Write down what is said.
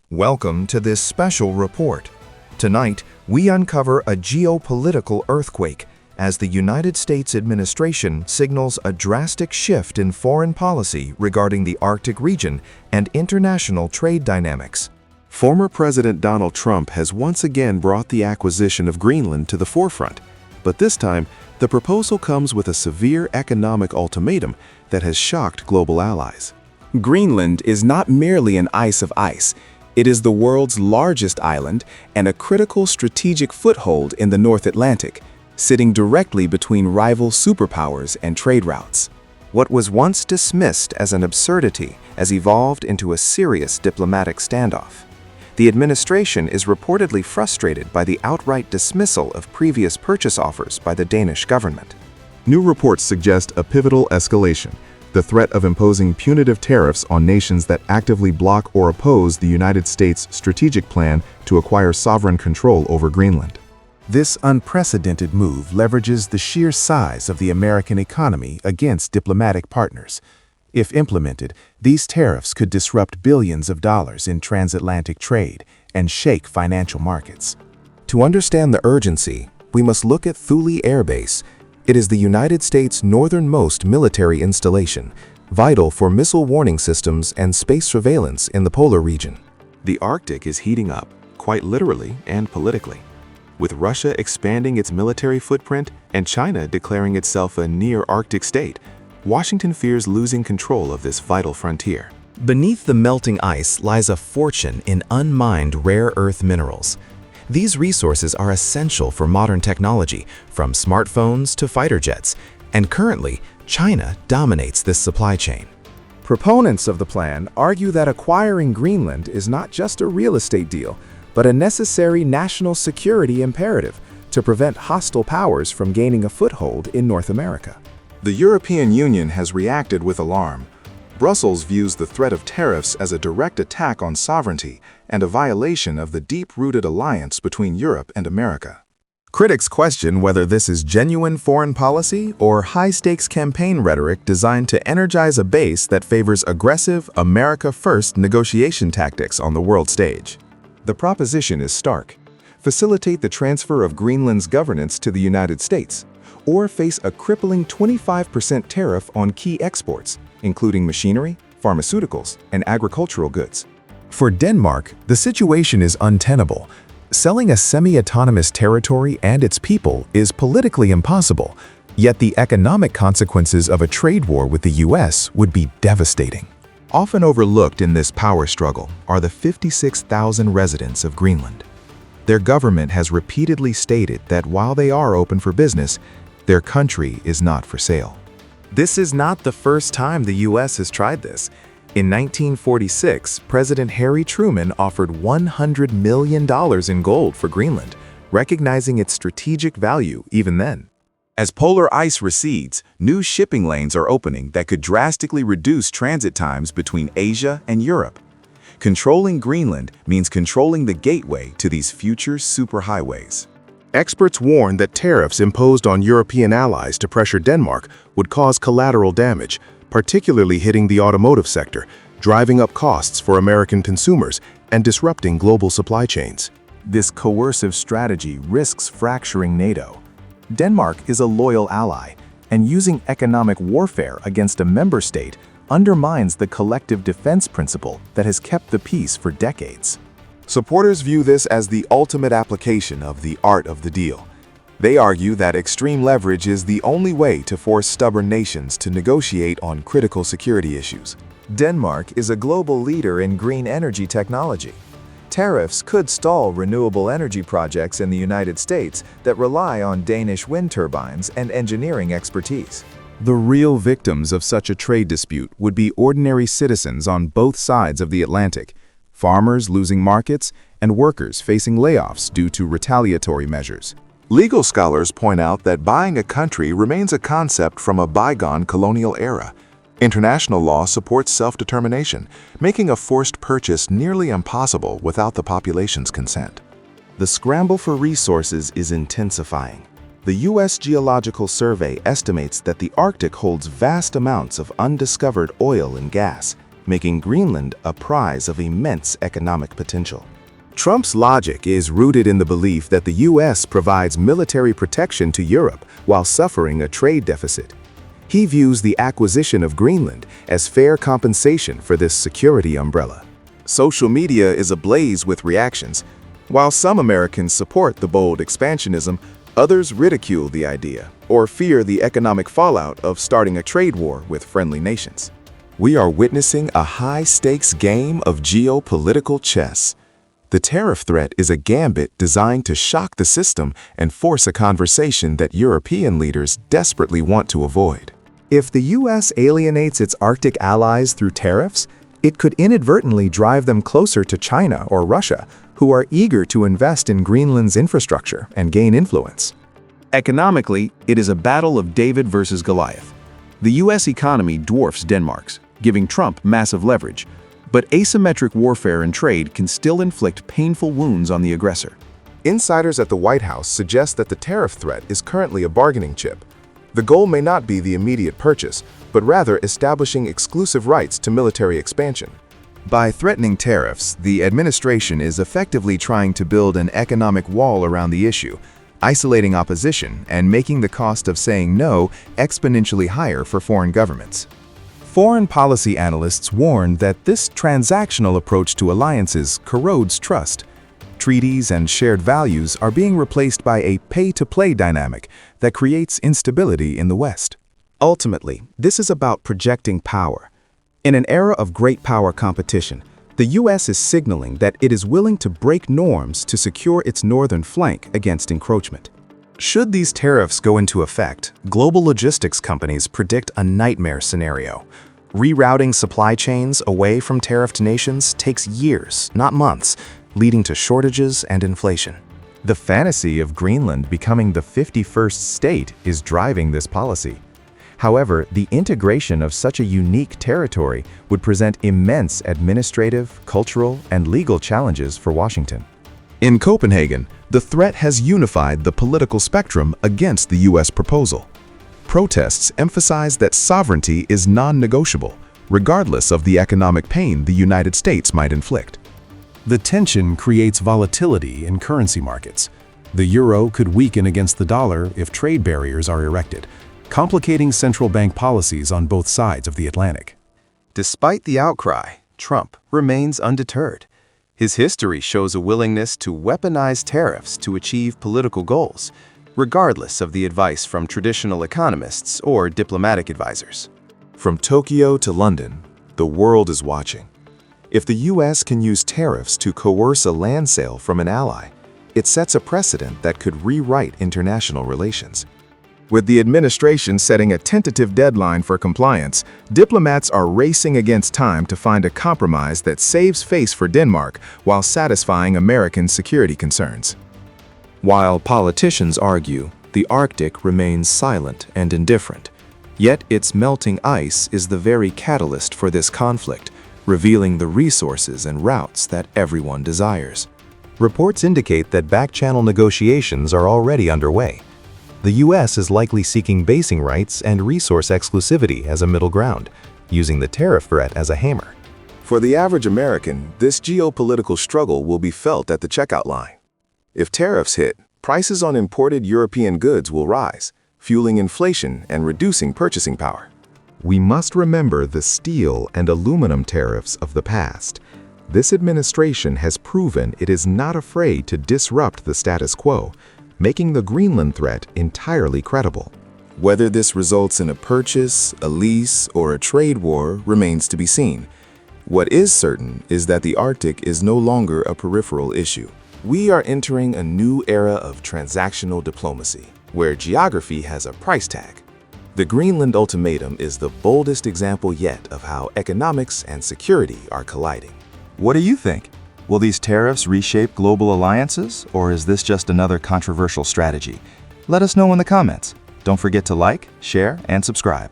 Welcome to this special report. Tonight, we uncover a geopolitical earthquake as the United States administration signals a drastic shift in foreign policy regarding the Arctic region and international trade dynamics. Former President Donald Trump has once again brought the acquisition of Greenland to the forefront, but this time, the proposal comes with a severe economic ultimatum that has shocked global allies. Greenland is not merely an ice of ice. It is the world's largest island and a critical strategic foothold in the North Atlantic, sitting directly between rival superpowers and trade routes. What was once dismissed as an absurdity has evolved into a serious diplomatic standoff. The administration is reportedly frustrated by the outright dismissal of previous purchase offers by the Danish government. New reports suggest a pivotal escalation: the threat of imposing punitive tariffs on nations that actively block or oppose the United States' strategic plan to acquire sovereign control over Greenland. This unprecedented move leverages the sheer size of the American economy against diplomatic partners. If implemented, these tariffs could disrupt billions of dollars in transatlantic trade and shake financial markets. To understand the urgency, we must look at Thule Air Base. It is the United States' northernmost military installation, vital for missile warning systems and space surveillance in the polar region. The Arctic is heating up, quite literally and politically. With Russia expanding its military footprint and China declaring itself a near-Arctic state, Washington fears losing control of this vital frontier. Beneath the melting ice lies a fortune in unmined rare earth minerals. These resources are essential for modern technology, from smartphones to fighter jets, and currently, China dominates this supply chain. Proponents of the plan argue that acquiring Greenland is not just a real estate deal, but a necessary national security imperative to prevent hostile powers from gaining a foothold in North America. The European Union has reacted with alarm. Brussels views the threat of tariffs as a direct attack on sovereignty and a violation of the deep-rooted alliance between Europe and America. Critics question whether this is genuine foreign policy or high-stakes campaign rhetoric designed to energize a base that favors aggressive, America-first negotiation tactics on the world stage. The proposition is stark: facilitate the transfer of Greenland's governance to the United States, or face a crippling 25% tariff on key exports, including machinery, pharmaceuticals, and agricultural goods. For Denmark, the situation is untenable. Selling a semi-autonomous territory and its people is politically impossible, yet the economic consequences of a trade war with the US would be devastating. Often overlooked in this power struggle are the 56,000 residents of Greenland. Their government has repeatedly stated that while they are open for business, their country is not for sale. This is not the first time the US has tried this. In 1946, President Harry Truman offered $100 million in gold for Greenland, recognizing its strategic value even then. As polar ice recedes, new shipping lanes are opening that could drastically reduce transit times between Asia and Europe. Controlling Greenland means controlling the gateway to these future superhighways. Experts warn that tariffs imposed on European allies to pressure Denmark would cause collateral damage, particularly hitting the automotive sector, driving up costs for American consumers and disrupting global supply chains. This coercive strategy risks fracturing NATO. Denmark is a loyal ally, and using economic warfare against a member state undermines the collective defense principle that has kept the peace for decades. Supporters view this as the ultimate application of the art of the deal. They argue that extreme leverage is the only way to force stubborn nations to negotiate on critical security issues. Denmark is a global leader in green energy technology. Tariffs could stall renewable energy projects in the United States that rely on Danish wind turbines and engineering expertise. The real victims of such a trade dispute would be ordinary citizens on both sides of the Atlantic, farmers losing markets, and workers facing layoffs due to retaliatory measures. Legal scholars point out that buying a country remains a concept from a bygone colonial era. International law supports self-determination, making a forced purchase nearly impossible without the population's consent. The scramble for resources is intensifying. The U.S. Geological Survey estimates that the Arctic holds vast amounts of undiscovered oil and gas, making Greenland a prize of immense economic potential. Trump's logic is rooted in the belief that the U.S. provides military protection to Europe while suffering a trade deficit. He views the acquisition of Greenland as fair compensation for this security umbrella. Social media is ablaze with reactions. While some Americans support the bold expansionism, others ridicule the idea or fear the economic fallout of starting a trade war with friendly nations. We are witnessing a high-stakes game of geopolitical chess. The tariff threat is a gambit designed to shock the system and force a conversation that European leaders desperately want to avoid. If the U.S. alienates its Arctic allies through tariffs, it could inadvertently drive them closer to China or Russia, who are eager to invest in Greenland's infrastructure and gain influence. Economically, it is a battle of David versus Goliath. The U.S. economy dwarfs Denmark's, giving Trump massive leverage. But asymmetric warfare and trade can still inflict painful wounds on the aggressor. Insiders at the White House suggest that the tariff threat is currently a bargaining chip. The goal may not be the immediate purchase, but rather establishing exclusive rights to military expansion. By threatening tariffs, the administration is effectively trying to build an economic wall around the issue, isolating opposition and making the cost of saying no exponentially higher for foreign governments. Foreign policy analysts warn that this transactional approach to alliances corrodes trust. Treaties and shared values are being replaced by a pay-to-play dynamic that creates instability in the West. Ultimately, this is about projecting power. In an era of great power competition, the U.S. is signaling that it is willing to break norms to secure its northern flank against encroachment. Should these tariffs go into effect, global logistics companies predict a nightmare scenario. Rerouting supply chains away from tariffed nations takes years, not months, leading to shortages and inflation. The fantasy of Greenland becoming the 51st state is driving this policy. However, the integration of such a unique territory would present immense administrative, cultural, and legal challenges for Washington. In Copenhagen, the threat has unified the political spectrum against the U.S. proposal. Protests emphasize that sovereignty is non-negotiable, regardless of the economic pain the United States might inflict. The tension creates volatility in currency markets. The euro could weaken against the dollar if trade barriers are erected, complicating central bank policies on both sides of the Atlantic. Despite the outcry, Trump remains undeterred. His history shows a willingness to weaponize tariffs to achieve political goals, regardless of the advice from traditional economists or diplomatic advisors. From Tokyo to London, the world is watching. If the U.S. can use tariffs to coerce a land sale from an ally, it sets a precedent that could rewrite international relations. With the administration setting a tentative deadline for compliance, diplomats are racing against time to find a compromise that saves face for Denmark while satisfying American security concerns. While politicians argue, the Arctic remains silent and indifferent. Yet its melting ice is the very catalyst for this conflict, revealing the resources and routes that everyone desires. Reports indicate that back-channel negotiations are already underway. The U.S. is likely seeking basing rights and resource exclusivity as a middle ground, using the tariff threat as a hammer. For the average American, this geopolitical struggle will be felt at the checkout line. If tariffs hit, prices on imported European goods will rise, fueling inflation and reducing purchasing power. We must remember the steel and aluminum tariffs of the past. This administration has proven it is not afraid to disrupt the status quo, making the Greenland threat entirely credible. Whether this results in a purchase, a lease, or a trade war remains to be seen. What is certain is that the Arctic is no longer a peripheral issue. We are entering a new era of transactional diplomacy, where geography has a price tag. The Greenland Ultimatum is the boldest example yet of how economics and security are colliding. What do you think? Will these tariffs reshape global alliances, or is this just another controversial strategy? Let us know in the comments. Don't forget to like, share, and subscribe.